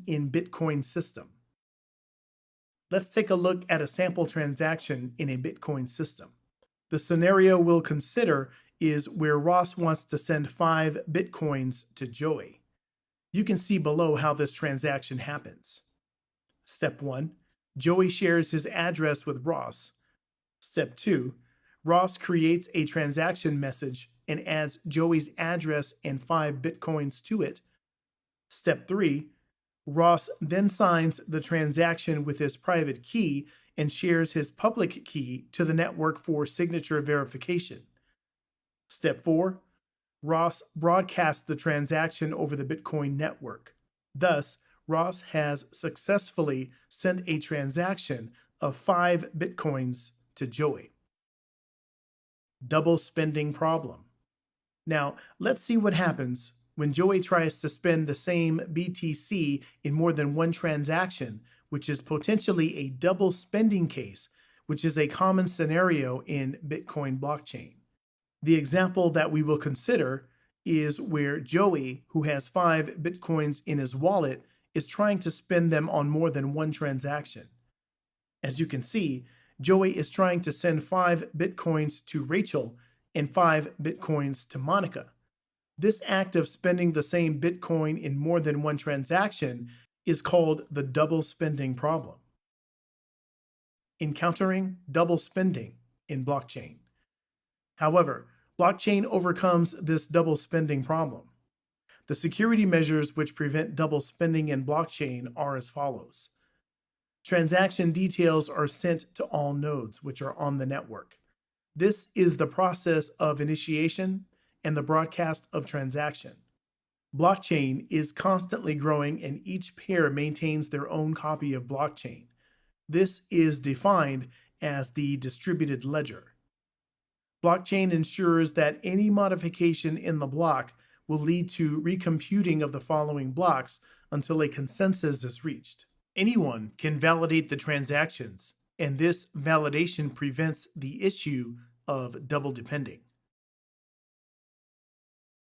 in Bitcoin system. Let's take a look at a sample transaction in a Bitcoin system. The scenario we'll consider is where Ross wants to send 5 Bitcoins to Joey. You can see below how this transaction happens. Step 1, Joey shares his address with Ross. Step 2, Ross creates a transaction message and adds Joey's address and 5 Bitcoins to it. Step 3, Ross then signs the transaction with his private key and shares his public key to the network for signature verification. Step 4, Ross broadcasts the transaction over the Bitcoin network. Thus, Ross has successfully sent a transaction of 5 Bitcoins to Joey. Double spending problem. Now, let's see what happens when Joey tries to spend the same BTC in more than one transaction, which is potentially a double spending case, which is a common scenario in Bitcoin blockchain. The example that we will consider is where Joey, who has 5 Bitcoins in his wallet, is trying to spend them on more than one transaction. As you can see, Joey is trying to send 5 Bitcoins to Rachel and 5 Bitcoins to Monica. This act of spending the same Bitcoin in more than one transaction is called the double spending problem. Encountering double spending in blockchain. However, blockchain overcomes this double spending problem. The security measures which prevent double spending in blockchain are as follows. Transaction details are sent to all nodes which are on the network. This is the process of initiation and the broadcast of transaction. Blockchain is constantly growing and each pair maintains their own copy of blockchain. This is defined as the distributed ledger. Blockchain ensures that any modification in the block will lead to recomputing of the following blocks until a consensus is reached. Anyone can validate the transactions, and this validation prevents the issue of double depending.